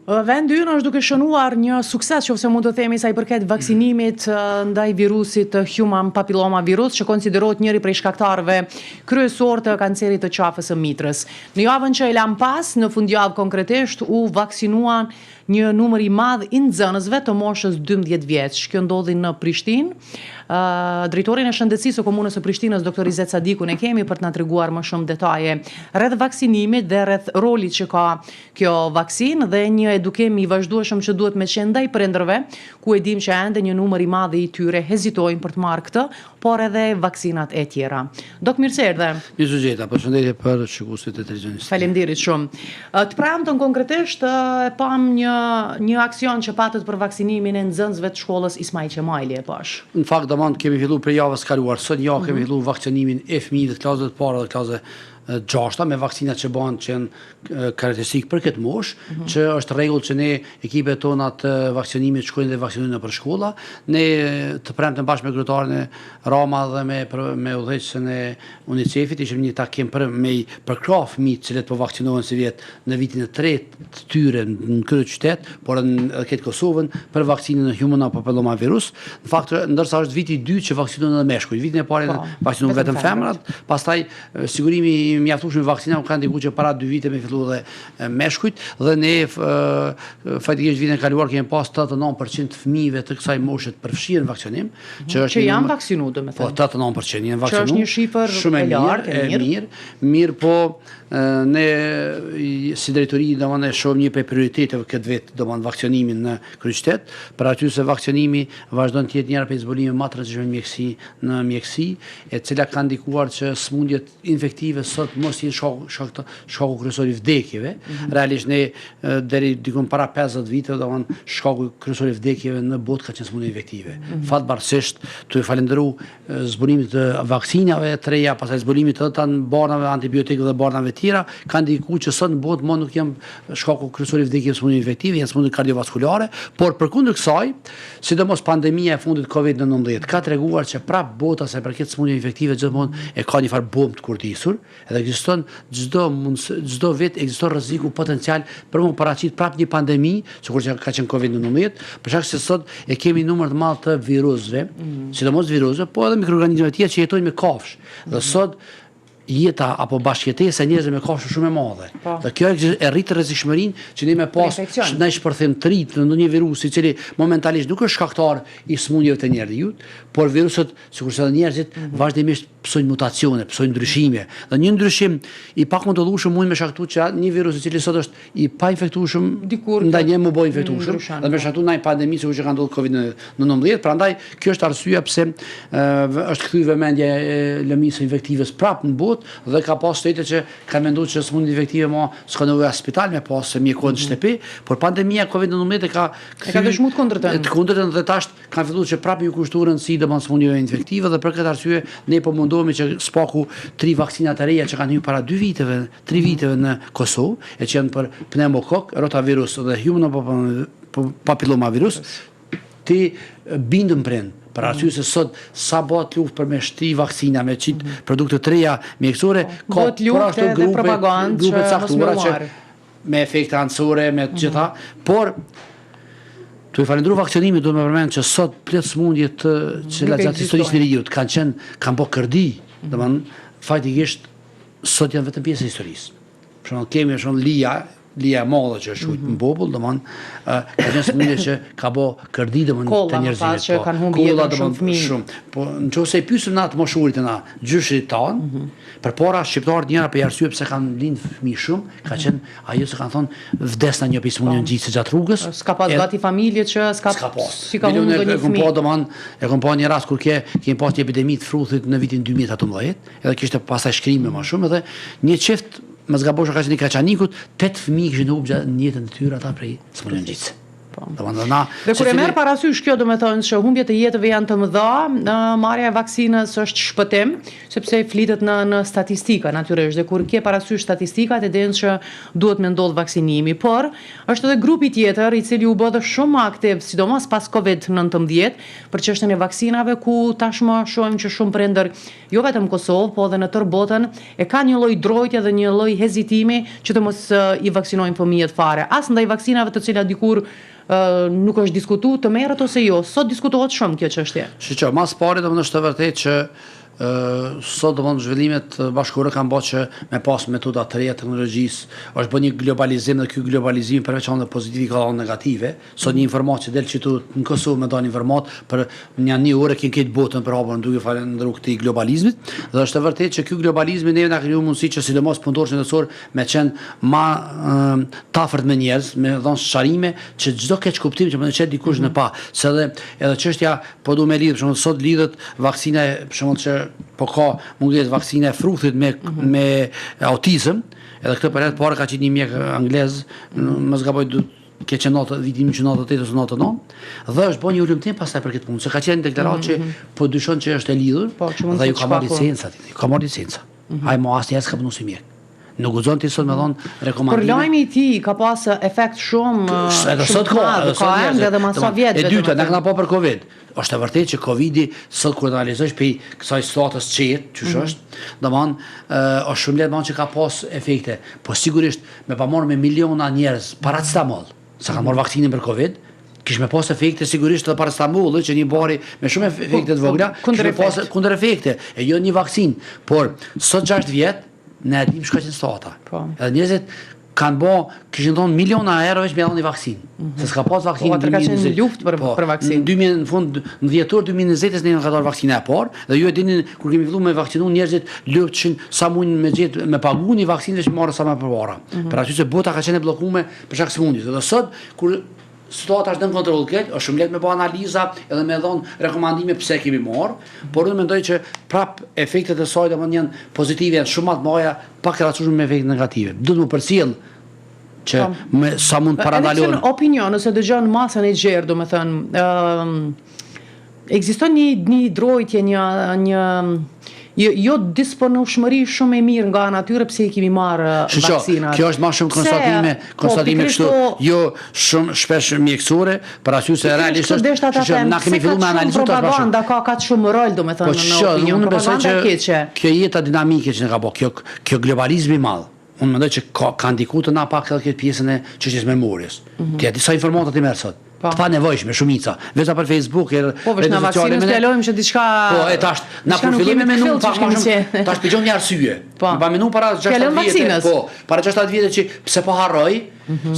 Vendi ynë është duke shënuar një sukses, nëse mund të themi, sa i përket vaksinimit ndaj virusit human papilloma virus, që konsiderohet njëri prej shkaktarëve kryesor të kancerit të qafës së mitrës. Në javën që e lam pas, në fundjavë konkretisht, u vaksinuan një numër i madh i nxënësve të moshës 12 vjeç. Kjo ndodhi në Prishtinë. Drejtorin e shëndetësisë së komunës së Prishtinës, doktor Izet Sadikun, e kemi për të na treguar më shumë detaje rreth vaksinimit dhe rreth rolit që ka kjo vaksinë dhe një edukim i vazhdueshëm që duhet me qenë ndaj prindërve, ku e dim që ende një numër i madh i tyre hezitojnë për të marrë këtë, por edhe vaksinat e tjera. Dok, mirë se erdhe. Mirë se gjeta, përshëndetje për shikuesit e televizionit. Faleminderit shumë. Të premtën konkretisht e pam një aksion që patët për vaksinimin e nxënësve të shkollës Ismail Qemajli e pash. Në fakt, kemi filluar për javës kaluar. Sot kemi filluar vaksinimin e fëmijëve të klasave të para dhe klasave 6 me vaksinat që banë që janë karakteristikë për këtë moshë, që është rregull që ne ekipet tona të vaksinimit shkojnë dhe vaksinojnë nëpër shkolla. Ne të premten bashkë me kryetarin e Rama dhe me udhëheqësin e UNICEF-it ishim një takim për me përkrah fëmijët që po vaksinohen si vjet në vitin e tretë të tyre në këtë qytet, por edhe këtë Kosovën për vaksinën e human papilloma virus. Në fakt, ndërsa është viti i dytë që vaksinojnë edhe meshkujt. Vitin e parë vaksinohen vetëm femrat, pastaj sigurimi mjaftueshëm vaksina kanë ndikuar që para 2 vite me fillu dhe meshkujt dhe ne fatikisht vitin e kaluar kemi pas 89% të fëmijëve të kësaj moshe të përfshirë në vaksinim, që janë vaksinuar, domethënë. Po 89% janë vaksinuar. Që është një shifër shumë e lartë, mirë, po ne si drejtori domethënë shohim një prej prioriteteve këtë vit domethënë vaksinimin në kryeqytet, për aty se vaksinimi vazhdon të jetë njëra prej zbulimeve më të rëndësishme në mjeksi, e cila ka ndikuar që sëmundjet infektive sot mos jenë shkaku kryesor i vdekjeve. Realisht ne deri diku para 50 viteve domethënë shkaku kryesor i vdekjeve në botë ka qenë sëmundje infektive. Fatbarësisht tu e falenderoj zbulimit të vaksinave të reja, pastaj zbulimit të barnave antibiotikë dhe barnave tjera, kanë ndikuar që sot në botë nuk janë shkaku kryesor i vdekjeve sëmundje infektive, janë sëmundje kardiovaskulare, por përkundër kësaj, sidomos pandemia e fundit COVID-19 ka treguar që prap bota sa përket sëmundjeve infektive gjithmonë e ka një farë bombë të kurdisur, edhe ekziston çdo vit ekziston rreziku potencial për të paraqitur prap një pandemi, sikur që ka qenë COVID-19, për shkak se sot e kemi numër të madh të virusëve, sidomos virusëve, po edhe mikroorganizmave të tjerë që jetojnë me kafshë. Dhe sot jeta apo bashkëjetesa e njerëzve me kafshë shumë e madhe. Dhe kjo e rrit rrezikshmërinë që ne me pas në shpërthim të rit në ndonjë virus i cili momentalisht nuk është shkaktar i sëmundjeve të njerëzit, por virusët, sikurse edhe njerëzit, vazhdimisht pësojnë mutacione, pësojnë ndryshime. Dhe një ndryshim i pakontrollueshëm mund me shkaktuar që një virus i cili sot është i painfektueshëm ndaj një më bë infektueshëm, dhe me shkaktuar një pandemi sikur që ka ndodhur COVID-19, prandaj kjo është arsyeja pse është kthyer vëmendja e lëmisë infektives prapë në botë dhe ka pas shtete që kanë menduar që sëmundjet infektive më s'ka nevojë as spital me pas mjekon në shtëpi, por pandemia COVID-19 ka dëshmuar kundërtën dhe tash kanë filluar që prapë ju kushtuar rëndësi domos sëmundjeve infektive dhe për këtë arsye ne po mundohemi që spaku 3 vaksina të reja që kanë hyrë para 3 viteve në Kosovë, e që janë për pneumokok, rotavirus dhe human papillomavirus, ti bindën prind. Për arsye se sot sa bëhet luftë për me shti vaksina me çit produkte të reja mjekësore, ka luftë dhe propagandë grupe caktuara që me efekte anësore, me të gjitha, por tu e falendru vaksinimin, do me përmend që sot plot sëmundje të që gjatë historisë së njeriut kanë bërë kërdi, domethënë faktikisht sot janë vetëm pjesë e historisë. Për shembull kemi lija e madhe që është shujt në popull, domethënë ka qenë sëmundje që ka bë kërdi domethënë të njerëzimit. Që kanë humbur jetën shumë fëmijë. Po nëse e pyesim natë moshurit na, gjyshit tan, përpara shqiptarët njëra për arsye pse kanë lindë fëmijë shumë, ka qenë ajo se kanë thonë vdesna një sëmundje ngjitse gjatë rrugës. S'ka pas gati familje që s'ka pas. Si ka humbur një fëmijë. E kam pa një rast kur kemi pas një epidemi të fruthit në vitin 2018, edhe kishte pastaj shkrime më shumë edhe një çift më zgabosha ka qenë i Kaçanikut, 8 fëmijë kishin humbur në jetën e tyre ata prej sëmundjes ngjitse. Dhe kur e merr parasysh kjo, domethënë se humbjet e jetëve janë të mëdha, marrja e vaksinës është shpëtim, sepse flitet në statistika natyrisht, dhe kur ke parasysh statistikat e den që duhet me ndodh vaksinimi, por është edhe grupi tjetër i cili u bë dhe shumë aktiv, sidomos pas COVID-19, për çështjen e vaksinave, ku tashmë shohim që shumë prindër, jo vetëm në Kosovë, po edhe në tërë botën, e ka një lloj drojtje dhe një lloj hezitimi që të mos i vaksinojnë fëmijët fare, as ndaj vaksinave të cilat dikur nuk është diskutu të merret ose jo. Sot diskutohet shumë kjo çështje. Shiqo, mas pari domethënë është të vërtetë që sot domethënë zhvillimet bashkëkohore kanë bërë që me pas metoda të reja teknologjisë, është bërë një globalizim dhe ky globalizim përveç anë pozitive ka anë negative. Sot një informatë që del që në Kosovë me dal informatë për një orë që këtë botën për hapur duke falendëruar këtij globalizmit, dhe është e vërtetë që ky globalizmi neve na kriju mundësi që sidomos punëtorët shëndetësor me qenë më tafërt me njerëz, me dhënë sharrime që çdo keq kuptim që më çet dikush në pa, se edhe çështja po duhet me lidh, për shembull sot lidhet vaksina, për shembull që po ka mungesë vaksine e fruthit me autizëm, edhe këtë për herë parë ka qenë një mjek anglez, mos gaboj ke qenë vitin 1998 ose 99, dhe është bërë një ulëmtim pastaj për këtë punë, se ka qenë deklaratë që po dyshon që është e lidhur, dhe ju ka marrë licenca, ka marrë licenca. Ai mo asnjëherë s'ka punuar si mjek. Nuk guxon ti sot me dhon rekomandime. Por lajmi i tij ka pas efekt shumë edhe sot ka edhe masa vjetë. E dyta, na kena pa për Covid. Është e vërtetë që Covidi sot kur analizosh pe kësaj statës çet, çush është, domethënë është shumë lehtë që ka pas efekte, po sigurisht me pa marrë me miliona njerëz paracetamol, sa kanë marrë vaksinën për Covid, kish me pas efekte sigurisht edhe paracetamolli që një bari me shumë efekte të vogla, kundër efekte, e jo një vaksinë, por sot 6 vjet ne dim shka qenë stata. Edhe njerëzit kanë kishin thonë miliona euro veç me dhënë vaksinë. Se s'ka pas vaksinë në 2020. Ka qenë luftë për vaksinë. Në fund në dhjetor 2020 ne ka dhënë vaksinën e parë, dhe ju e dini kur kemi filluar me vaksinu njerëzit luftshin sa mund me gjet me paguani vaksinë veç marrë sa më përpara. Për aty se bota ka qenë bllokuar për shkak sëmundjes. Dhe sot kur situata është në kontroll këtë, është shumë lehtë me bë analiza edhe me dhon rekomandime pse kemi marrë, por unë mendoj që prap efektet e saj domethënë janë pozitive, janë shumë më të mëdha, pak krahasuar me efekte negative. Duhet të përcjell që sa mund parandalon. Në opinion, nëse dëgjon masën e gjerë, domethënë, ekziston një drojtje, një jo disponueshmëri shumë e mirë nga natyra pse i kemi marrë vaksinat. Kjo është më shumë konstatime kështu, jo shumë shpesh mjekësore, për arsye se realisht është na kemi filluar me analizuar propaganda ka shumë rol domethënë në opinion, propaganda keqe. Kjo jeta dinamike që ne ka bë, kjo globalizmi i madh. Unë mendoj që ka ndikuar na pak edhe këtë pjesën e çështjes memorjes. Ti disa informata ti merr sot. Pa nevojshme, shumica. Vetë për Facebook, po vetë në vaksinën fjalojmë që diçka. Po, e tash na përfillojmë me numër pak më shumë. Tash pijom një arsye. Pa me numër para 60 vjetë. Po, para 60 vjetë që pse po harroj,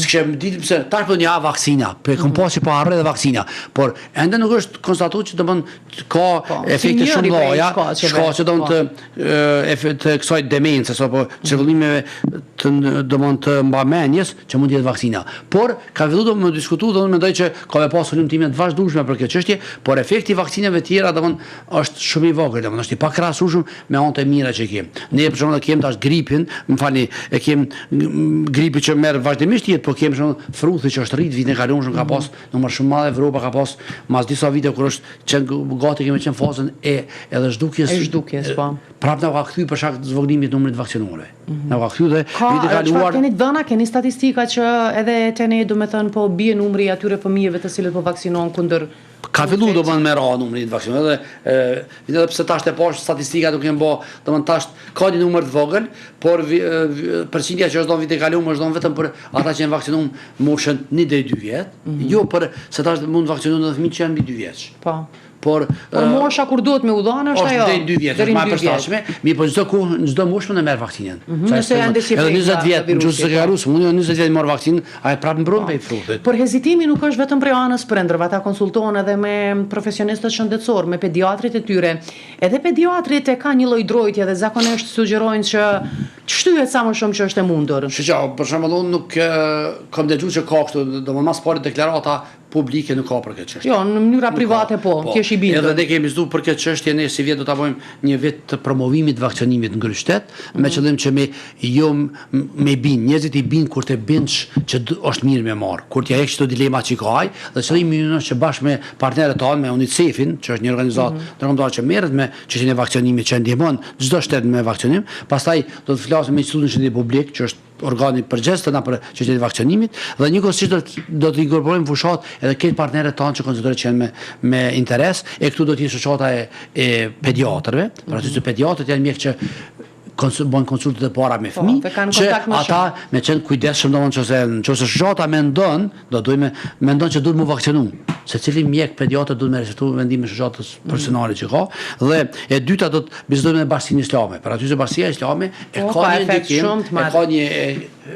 s'kem ditë pse tash po një vaksina, po kom pasi po harroj dhe vaksina. Por ende nuk është konstatuar që domthon ka efekte shumë lloja, shkaqe të kësaj demencë apo çrregullimeve të domthon të mbamendjes që mund të jetë vaksina. Por ka filluar të diskutuar dhe unë mendoj që ka me pas ulëmtime të vazhdueshme për këtë çështje, por efekti i vaksinave tjera domthon është shumë i vogël, domthon është i pakrahasueshëm me anë të mira që kemi. Ne për shembull kemi tash gripin, më falni, e kemi gripi që merr vazhdimisht jetë, po kemi shumë fruthi që është rrit vitin e kaluar, ka pas numër shumë madh Evropa ka pas mas disa vite kur është qenë gati kemi qenë fazën e edhe zhdukjes, po. Prapë na ka kthy për shkak të zvogëlimit të numrit vaksinuarve. Na ka kthy dhe viti e kaluar. Keni dhëna, keni statistika që edhe tani domethënë po bie numri atyre fëmijëve të cilët po vaksinohen kundër. Ka filluar domethënë me ra numrin e vaksinuar edhe pse tash të poshtë statistika duke bë, domethënë tash ka një numër të vogël, por përqindja që është dhënë vite kaluar është dhënë vetëm për ata që janë vaksinuar moshën 1 deri 2 vjet, jo për se tash mund vaksinuar edhe fëmijë që janë mbi 2 vjeç. Po. Por mosha kur duhet me u dhënë është ajo. Deri 2 vjet, është më e përshtatshme, mi po çdo moshë mund të merr vaksinën. Nëse janë edhe 20 vjet, nëse ka garus, mund 20 vjet marr vaksinën, ai prapë mbron pe frutit. Por hezitimi nuk është vetëm prej anës prindërve, ata konsultohen edhe me profesionistët shëndetësor, me pediatrit e tyre. Edhe pediatrit e kanë një lloj drojtje dhe zakonisht sugjerojnë që shtyhet sa më shumë që është e mundur. Për shembull, unë nuk kam dëgjuar që ka kështu, domosdoshmë pas deklarata publike nuk ka për këtë çështje. Jo, në mënyra private po, kesh I bindur. Edhe ne kemi zgjuar për këtë çështje, ne si vjet do ta bëjmë një vit të promovimit të vaksinimit në kryeqytet, me qëllim që me bin, njerëzit I bin kur të binsh që është mirë me marr, kur t'ja heq çdo dilema që ka ai, dhe qëllimi ynë është që bashkë me partnerët tanë, me UNICEF-in, që është një organizatë ndërkombëtare që merret me çështjen e vaksinimit, që ndihmon çdo shtet me vaksinim, pastaj do të flasim me Institutin Shëndetësor Publik, që është organi përgjithësi për çështjen e vaksinimit, dhe njëkohësisht do të inkorporojmë fushat edhe këtë partnerët tanë që konsiderohet që janë me interes, e këtu do të jetë shoqata e pediatrëve, pra që pediatrët janë mjekë që bën konsultet e para me fëmijë, që ata me qenë kujdesshëm domosdoshmë nëse shoqata mendon që duhet mu vaksinu, secili mjek pediatër duhet me respektu vendimin e shoqatës personale që ka, dhe e dyta do të bisedojmë me Bashkinë Islame, për aty se Bashkia Islame e ka një ndikim, e ka një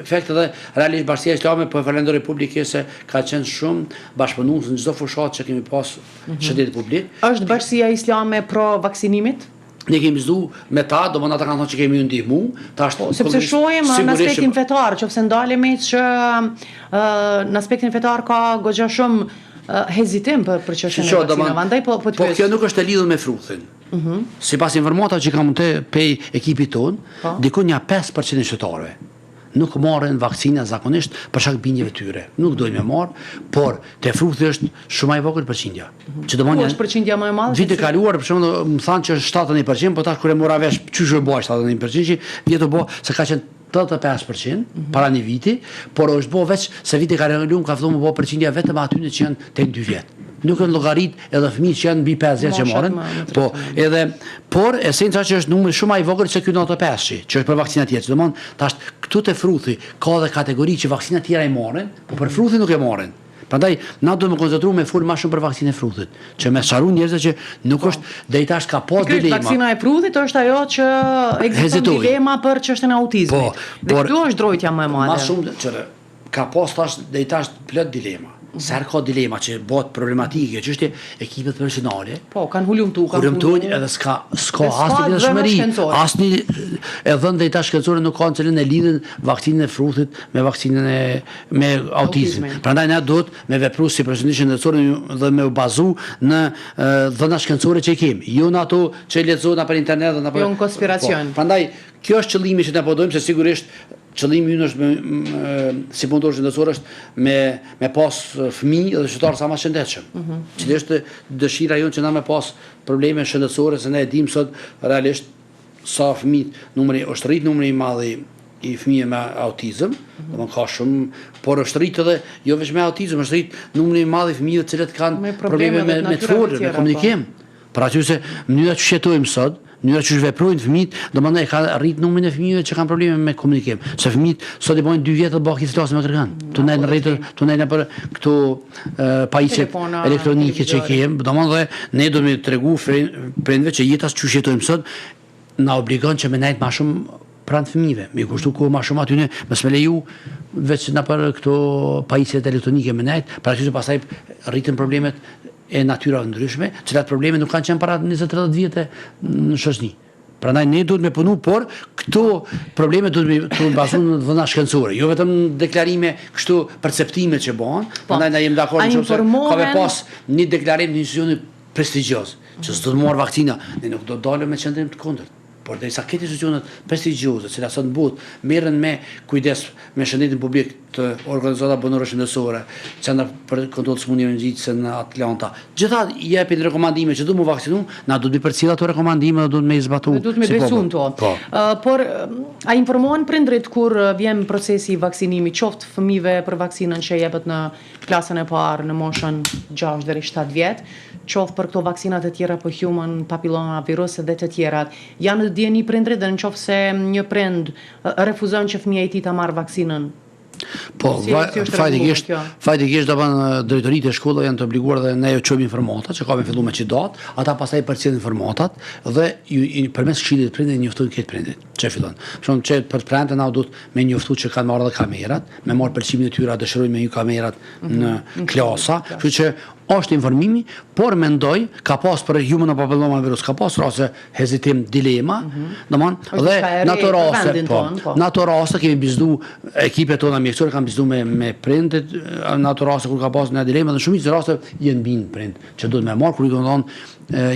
efekt edhe realisht Bashkia Islame po e falenderoj publikisht se ka qenë shumë bashkëpunues në çdo fushat që kemi pas shëndetit publik. Është Bashkia Islame pro vaksinimit? Ne kemi zdu me ta, do më ata kanë thonë që kemi ju ndihmu. Sepse shohim në aspektin fetar, qofse ndalemi që në aspektin fetar ka goxha shumë hezitim për çështjen e vaksinave. Andaj po të pyes. Po kjo nuk është e lidhur me fruthin. Sipas informata që kam te pej ekipit ton, diku një 5% e qytetarëve nuk marrin vaksina zakonisht për shkak bindjeve tyre. Nuk dojnë me marr, por te fruthi është shumë I vogël përqindja. Që do është përqindja më e madhe? Vite kaluar për shembull më thanë që është 71%, por tash kur e mora vesh çysh u bë 71%, vjetë bë se ka qenë 85% para një viti, por është bë veç se viti kaluar ka filluar më bë përqindja vetëm aty që janë tek 2 vjet. Nuk e llogarit edhe fëmijët që janë mbi 50 që morën, po edhe por esenca që është numri shumë I vogël se ky 95, që është për vaksina tjetër. Domthon tash këtu te fruthi ka edhe kategori që vaksina tjera I morën, por për fruthi nuk e morën. Prandaj na do të koncentrojmë me fol më shumë për vaksinën e fruthit, që me sqaru njerëzve që nuk është deri tash ka pas dilema. Vaksina e fruthit është ajo që ekziston dilema për çështjen e autizmit. Dhe këtu është drojtja më e madhe. Më shumë që ka pas tash deri tash plot dilema. Ser ka dilema që bëhet problematike, që është ekipet personale. Po, kanë hulumtuar edhe s'ka asnjë dëshmëri, asnjë e dhënë deri tash shkencore nuk kanë cilën e lidhin vaksinën e fruthit me vaksinën me autizmin. Prandaj ne duhet me vepru si profesionistë shëndetësorë dhe me u bazu në dhëna shkencore që kemi, jo në ato që lexohen për internet dhe jo në konspiracion. Prandaj kjo është qëllimi që ne po dojmë, se sigurisht qëllimi ynë është si punëtor shëndetësor është me pas fëmijë dhe qytetar sa më shëndetshëm. Që është dëshira jonë që na me pas probleme shëndetësore, se ne e dim sot realisht sa fëmijë është rrit numri I madh I fëmijëve me autizëm, domethënë ka shumë, por është rrit edhe jo vetëm me autizëm, është rrit numri I madh I fëmijëve të cilët kanë probleme me të folur, me komunikim. Pra që se mënyra që jetojmë sot, mënyra që veprojnë fëmijët, domethënë e ka rrit numrin e fëmijëve që kanë probleme me komunikim. Se fëmijët sot I bojnë 2 vjet të bëhen klasë me kërkan. Tunel në rrjet, tunel për këto pajisjet elektronike që kemi, domethënë ne do të tregu prindve që jeta që jetojmë sot na obligon që me nejt më shumë pranë fëmijëve. Me kushtu ku më shumë aty ne mos me leju veç na për këto pajisjet elektronike me nejt, pra që pastaj rritën problemet e natyrave ndryshme, cilat probleme nuk kanë qenë para 20-30 vjetë në shoqëni. Prandaj ne duhet me punu, por këto probleme duhet të bazu në dhëna shkencore, jo vetëm deklarime kështu perceptime që bëhen. Prandaj na jemi dakord nëse ka me pas një deklarim në institucion prestigjioz, që s'do të marr vakcina, ne nuk do të dalëm me qendrim të kundërt. Por derisa këtë institucionet prestigjioze, cilat sot në botë merren me kujdes me shëndetin publik të organizata banore shëndetësore, Centra për kontroll të sëmundjeve nxitëse në Atlanta, gjithatë japin rekomandime që duhet mu vaksinu, na duhet të përcjell ato rekomandime dhe duhet me zbatu. Duhet me besu në to. Por a informohen prindrit kur vjen procesi I vaksinimit, qoftë fëmijëve për vaksinën që jepet në klasën e parë në moshën 6 deri 7 vjet, qoftë për këto vaksinat e tjera për human papilloma virus dhe të tjerat. Janë të dieni prindrit dhe nëse një prind refuzon që fëmia I tij ta marrë vaksinën? Po, fajtikisht do banë drejtoritë e shkollave janë të obliguar dhe ne ju çojmë informata që ka me fillu me qidat, ata pastaj përcjellin informatat dhe përmes këshillit të prindit njoftojnë këtë prindit. Çe fillon. Për shembull, që për prindët na duhet me njoftu që kanë marrë edhe kamerat, me marr pëlqimin e tyre, dëshirojnë me një kamerat në klasa, kështu që është informimi, por mendoj ka pas për human papillomavirus, ka pas raste hezitim, dilema, domethënë dhe në ato raste kemi bizdu ekipet tona mjekësore kanë bizdu me prindet, në ato raste kur ka pas në dilema, në shumicë raste janë bin prind që duhet me marr kur i kanë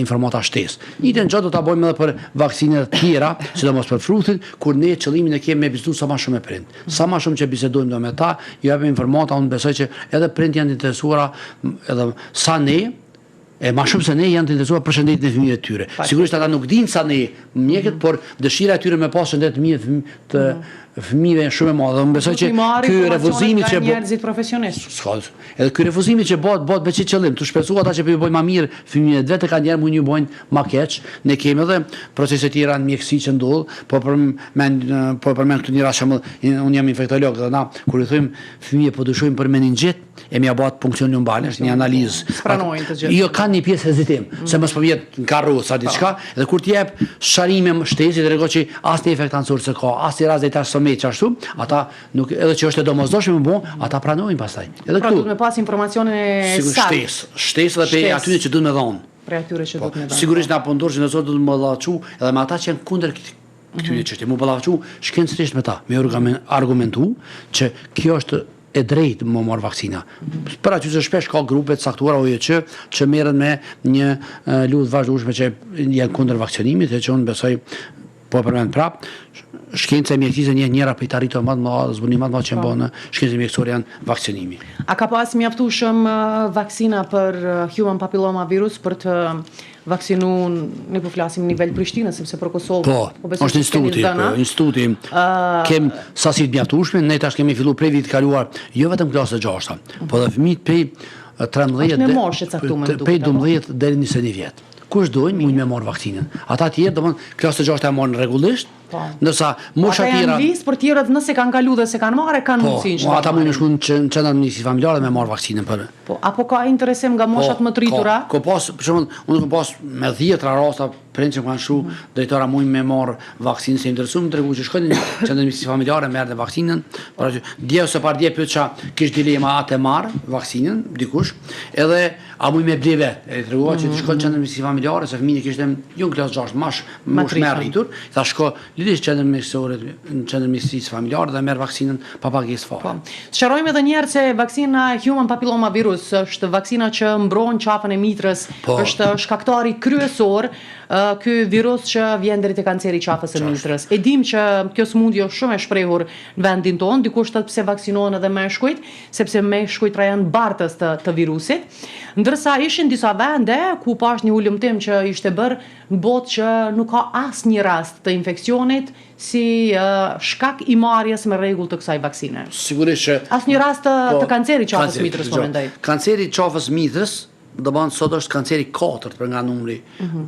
informata shtesë. Njëjtën gjë do ta bëjmë edhe për vaksinat të tjera, sidomos për frutin, kur ne qëllimin e kemi me bizdu sa më shumë me prind. Sa më shumë që bisedojmë me ta, ju japim informata, unë besoj që edhe prind janë interesuara, edhe sa ne, e ma shumë se ne janë të interesuar për shëndetin e fëmijëve të tyre. Sigurisht ata nuk dinë sa ne mjekët, por dëshira e tyre me pas shëndet të fëmijëve shumë e madhe. Unë besoj që ky refuzimi që njerëzit profesionistë. Edhe ky refuzimi që bëhet me çit qëllim, të shpresuar ata që po i bëjnë më mirë fëmijëve vetë kanë njerë mund ju bëjnë më keq. Ne kemi edhe procese tjera në mjekësi që ndodh, po përmend këtu një rast shembull, unë jam infektolog dhe na kur i them fëmijë po dyshojmë për meningjet, e mja bëhet punksion lumbale, është një analizë. Jo kanë një pjesë hezitim, se mos po vjet në karroca diçka, edhe kur të jep sharime shtesë tregon që asnjë efekt ansur se ka, asnjë rast detash ashtu, ata nuk edhe që është e domosdoshme më bon, ata pranojnë pastaj. Edhe këtu. Duhet me pas informacione saktë. Shtesë dhe pe aty që duhet me dhon. Për atyre që duhet me dhon. Sigurisht na punëtor që nëse do të më vallaqu, edhe me ata që janë kundër këtyre çështje, më vallaqu shkencërisht me ta, me argumentu që kjo është e drejtë më marr vaksina. Për aty që shpesh ka grupe të caktuara OJC që merren me një lutje vazhdueshme që janë kundër vaksinimit, që unë besoj po përmend prap, shkenca e mjekësisë një njëra prej të arritur më të madh, zbulim më të madh që bën shkencë mjekësore janë vaksinimi. A ka pas mjaftueshëm vaksina për human papillomavirus për të vaksinuar, ne po flasim në nivel Prishtinës, sepse për Kosovë po është instituti, kem sasi të mjaftueshme, ne tash kemi filluar prej vitit kaluar, jo vetëm klasë 6, po edhe fëmijët prej 13 prej 12 deri në 21 vjet. Kush dojnë, mund me marr vaksinën. Ata tjerë, domethënë, klasë 6 e marrin rregullisht, ndërsa mosha tjera. Ata janë listë për tjerët nëse kanë kaluar dhe se kanë marrë, kanë mundësinë. Po, ata mundin shkojnë në qendra mjekësisë familjare me marr vaksinën për. Po, apo ka interesim nga moshat më të rritura? Ko pas, për shembull, unë kam pas me 10 rasta prind që kanë shku, drejtora mund me marr vaksinën, se interesum tregu që shkojnë në qendra mjekësisë familjare merrte vaksinën, pra që dje ose par dje pyetça kish dilema atë marr vaksinën dikush, edhe a mund me ble vetë, e tregova që të shkon në qendra mjekësisë familjare, se fëmijë kishte jo klasë 6, mosh më rritur, tha shko lidhësh qendrën mjekësore, në qendrën mjekësisë familjare dhe merr vaksinën pa pagesë fare. Sqarojmë edhe një herë se vaksina human papillomavirus është vaksina që mbron qafën e mitrës, është shkaktari kryesor ky virus që vjen deri te kanceri i qafës së mitrës. E dim që kjo sëmundje është shumë e shprehur në vendin tonë, dikush thotë pse vaksinohen edhe meshkujt, sepse meshkujt janë bartës të virusit. Ndërsa ishin disa vende ku pash një ulëmtim që ishte bërë në botë që nuk ka asnjë rast të infeksionit si shkak i marrjes me rregull të kësaj vaksine. Sigurisht që asnjë rast të kancerit qafës së mitrës po mendoj. Kanceri i qafës mitrës do ban sot është kanceri 4 për nga numri,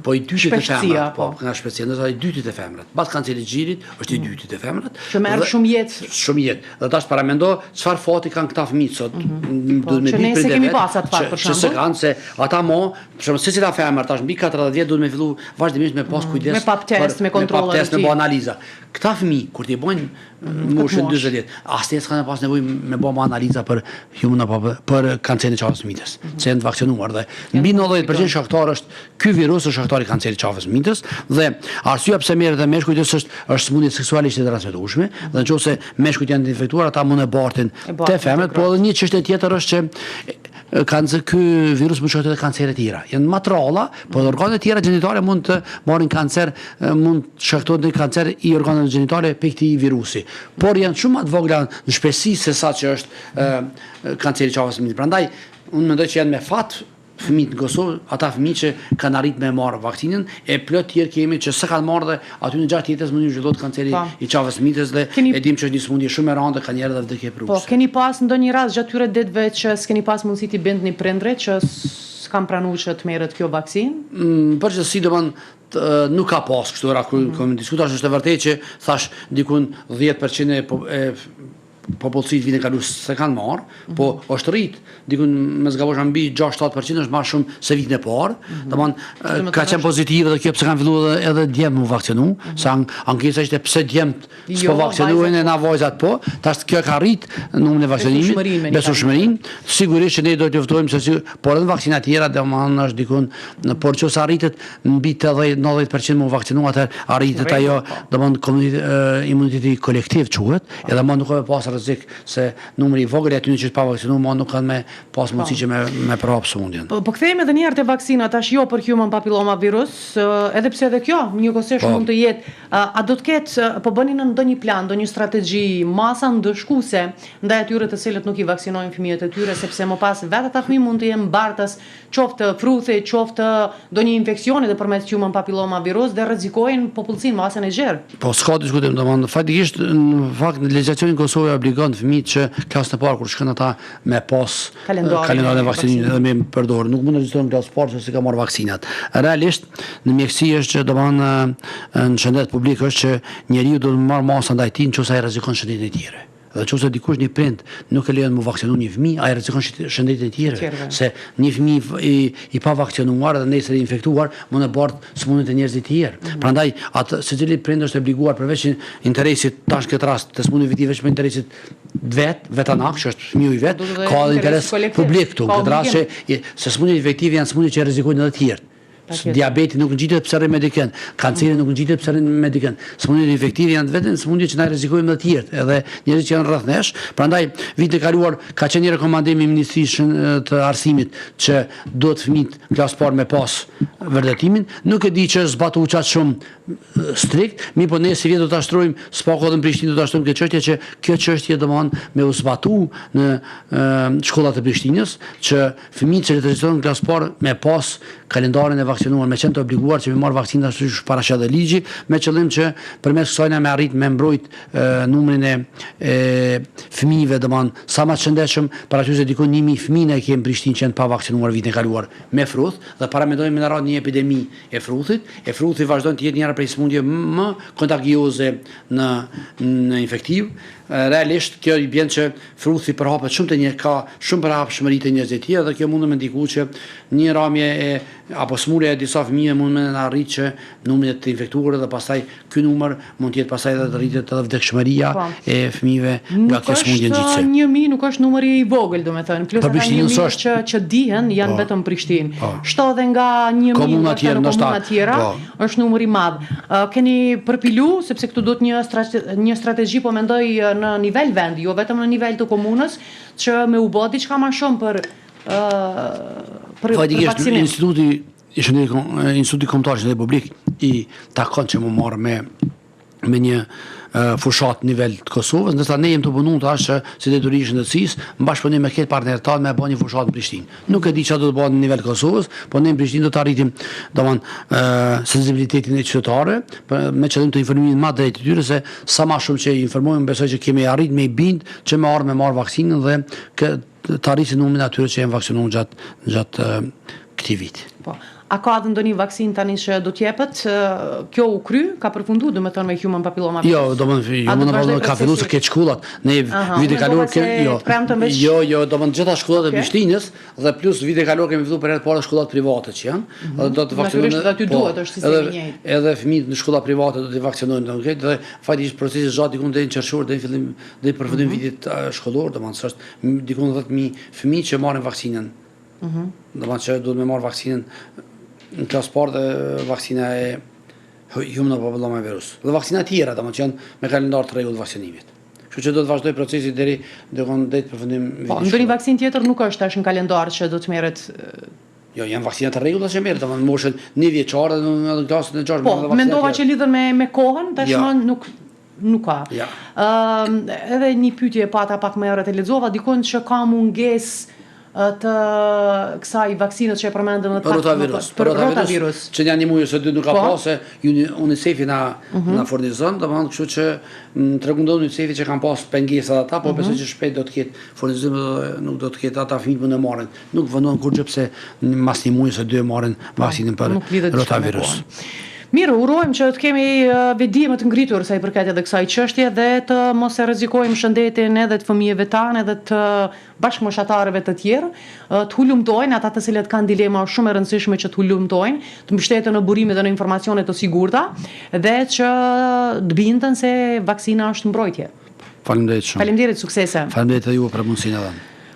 po i dytit të femrat, po nga shpecia, ndërsa i dytit të femrat. Pas kancerit xhirit është i dytit të femrat. Që merr shumë jetë. Shumë jetë. Dhe tash para mendo çfarë fati kanë këta fëmijë sot. Duhet me ditë se kemi pas atë fat për shembull. Se kanë se ata mo, për shembull se si ta femër tash mbi 40 vjet duhet me fillu vazhdimisht me pas kujdes. Me pap test, me kontrolle. Me pap test, me analiza. Këta fëmijë kur ti bojnë moshën 40 vjet, asnjë s'ka pas nevojë me bëmë analiza për për kancerin e qafës mitrës. Se janë të vaksinuar dhe mbi 90% shkaktar është ky virus është shkaktari i kancerit të qafës mitrës dhe arsyeja pse merret dhe meshkujt është sëmundje seksualisht e transmetueshme dhe nëse meshkujt janë të infektuar ata mund e bartin te femrat, po edhe një çështje tjetër është që ky virus mund të shkaktojë kancere të tjera. Janë matralla, po organet e tjera gjinitale mund të marrin kancer, mund të shkaktojnë kancer i organeve gjinitale për këtij virusi. Por janë shumë më të vogla në shpejtësi se sa që është kanceri i qafës së mitrës. Prandaj unë mendoj që janë me fat fëmijët në Kosovë, ata fëmijë që kanë arrit me marrë vaksinën, e plot tjerë kemi që s'e kanë marrë dhe aty në gjatë jetës mund të zhvillohet kanceri i qafës së mitrës dhe e dim që është një sëmundje shumë e rëndë, ka njerëz edhe vdekje prurse. Po keni pas ndonjë rast gjatë këtyre ditëve që s'keni pas mundësi t'i bindni prindrit që s'kan pranuar që të merret kjo vaksinë? Përgjithësi nuk ka pas kështu ra kur diskutosh është e vërtetë që thash dikun 10% popullësit vitin e kaluar se kanë marrë, po është rrit, dikun me zgavosh mbi 6-7% është më shumë se vitin e parë. Domethënë ka qenë pozitive edhe kjo pse kanë filluar edhe djemt u vaksinu, sa ankesa ishte pse djemt s'po vaksinuhen e na vajzat po, tash kjo ka rrit numrin e vaksinimit, besueshmërinë. Sigurisht që ne do të luftojmë se por edhe vaksina të tjera domethënë është dikun, por nëse arritet mbi 80-90% u vaksinu atë arritet ajo domethënë imuniteti kolektiv quhet, edhe më nuk ka pas rrezik se numri i vogël aty që është pa vaksinuar, më nuk kanë me pas mundësi që me prap sëmundjen. Po kthehemi edhe një herë te vaksina, tash jo për human papilloma virus, edhe pse edhe kjo njëkohësisht mund të jetë, a do të ketë po bëni në ndonjë plan, ndonjë strategji masa ndëshkuese ndaj atyre të cilët nuk i vaksinojnë fëmijët e tyre, sepse më pas vetë ata fëmijë mund të jenë mbartës qoftë fruthi, qoftë ndonjë infeksioni dhe përmes human papilloma virus dhe rrezikojnë popullsinë masën e gjerë. Po s'ka diskutim, domethënë faktikisht në fakt legislacioni i Kosovës obligon fëmijët që klasën e parë kur shkojnë ata me pas kalendarin e vaksinimit dhe me përdor. Nuk mund të ekzistojnë klasë parë se ka marrë vaksinat. Realisht në mjeksi është që domethënë në shëndet publik është që njeriu do të marrë masa ndaj tij nëse ai rrezikon shëndetin e tjerë. Dhe nëse dikush një prind nuk e lejon të vaksinu një fëmijë, ai rrezikon shëndetin e tjerë, se një fëmijë i pa vaksinuar dhe nesër i infektuar mund të bart sëmundjet e njerëzit të tjerë. Prandaj atë secili prind është obliguar përveç interesit tash këtë rast të sëmundjeve të tij vetëm interesit vetanak, që është fëmiu i vet, ka edhe interes publik këtu. Këtë rast se sëmundjet infektive janë sëmundje që rrezikojnë edhe të tjerë. Diabeti nuk ngjitet pse rrin medikan, kanceri nuk ngjitet pse rrin medikan. Sëmundjet infektive janë vetëm sëmundje që na rrezikojnë më të tjerë, edhe njerëzit që janë rreth nesh. Prandaj vitin e kaluar ka qenë një rekomandim i Ministrisë të Arsimit që duhet fëmijët klasë parë me pas vërtetimin. Nuk e di që zbatu çat shumë strikt, po ne si vjet do ta shtrojmë, s'pako edhe në Prishtinë do ta shtrojmë këtë çështje që kjo çështje domthon me u zbatu në shkollat e Prishtinës që fëmijët që regjistrohen klasë parë me pas kalendarin e vaksinuar, me qenë të obliguar që me marrë vaksinë ashtu siç paraqet ligji, me qëllim që përmes kësaj me arrit me mbrojt numrin e fëmijëve domthon sa më të shëndetshëm, paraqitet diku 1000 fëmijë ne kemi në Prishtinë që janë pa vaksinuar vitin e kaluar me fruth dhe paramendojmë në radhë një epidemi e fruthit. E fruthi vazhdon të jetë njëra prej sëmundjeve më kontagioze në infektiv. Realisht kjo i bën që fruthi përhapet shumë të një ka shumë përhapshmëri të njerëzve të tjerë dhe kjo mund të më ndikojë që një ramje apo smundje e disa fëmijë mund të arrijë që numri të infektuar dhe pastaj ky numër mund të jetë pastaj edhe të rritet edhe vdekshmëria e fëmijëve nga kjo smundje ngjitse. 1000 nuk është numri i vogël, domethënë, plus ata 1000 që dihen janë vetëm Prishtinë. Shto edhe nga 1000 komuna të tjera është numri i madh. Keni përpilu sepse këtu duhet një strategji po mendoj në nivel vendi, jo vetëm në nivel të komunës, që me u bë diçka më shumë për vaksinim. Instituti Kombëtar i Publik i takon që më marrë me një fushat nivel të Kosovës, ndërsa ne jemi të punuar tash si detyrim shëndetësisë, në bashkëpunim me këtë partnerët tanë me bën një fushat në Prishtinë. Nuk e di çfarë do të bëhet në nivel Kosovës, po ne në Prishtinë do të arritim sensibilitetin e qytetarëve, me qëllim të informimit më drejt tyre se sa më shumë që informojmë, besoj që kemi arrit me i bind që me marr vaksinën dhe të arrisim numrin atyre që janë vaksinuar gjatë këtij viti. Po. A ka edhe ndonjë vaksinë tani që do t'jepet? Kjo u kry, ka përfunduar domethënë me human papilloma virus. Jo, domethënë ka filluar se ke shkollat. Ne vitin e kaluar jo, domethënë gjitha shkollat e Prishtinës dhe plus vitin e kaluar kemi filluar për herë të parë shkollat private që janë, dhe do të vaksinojnë. Aty duhet është sistemi i njëjtë. Edhe fëmijët në shkolla private do të vaksinojnë domethënë dhe faktikisht procesi zgjat diku deri në qershor deri në fillim deri përfundim vitit shkollor, domethënë është diku 10000 fëmijë që marrin vaksinën. Domethënë që duhet me marr vaksinën në klasë parë dhe vaksina e human papilloma virus. Dhe vaksina tjera, domethënë që janë me kalendar të rregullt vaksinimit. Kështu që do të vazhdoj procesi deri përfundim vitit. Po, ndonjë vaksinë tjetër nuk është tash në kalendar që do të merret. Jo, janë vaksina të rregullta që merret, domethënë moshën 1 vjeçare dhe në klasën e 6. Po, mendova që lidhen me kohën, tashmë nuk ka. Edhe një pyetje pata pak më herët e lexova dikon që ka mungesë të kësaj vaksinës që e përmendëm në rotavirus. Që janë një muaj ose dy nuk ka pasë, UNICEF-i na furnizon, domethënë kështu që tregon UNICEF-i që kanë pas pengesa ata, po besoj që shpejt do të ketë furnizim dhe nuk do të ketë ata fëmijë që marrin. Nuk vendon kurrë pse mas një muaj ose dy marrin vaksinën për rotavirus. Mirë, urojmë që të kemi vedime të ngritur sa i përket edhe kësaj çështje dhe të mos e rrezikojmë shëndetin edhe të fëmijëve tanë edhe të bashkëmoshatarëve të tjerë, të hulumtojnë ata të cilët kanë dilema shumë e rëndësishme që të hulumtojnë, të mbështeten në burime dhe në informacione të sigurta dhe që të bindën se vaksina është mbrojtje. Faleminderit shumë. Faleminderit, suksese. Faleminderit edhe juve për mundësinë e dhënë.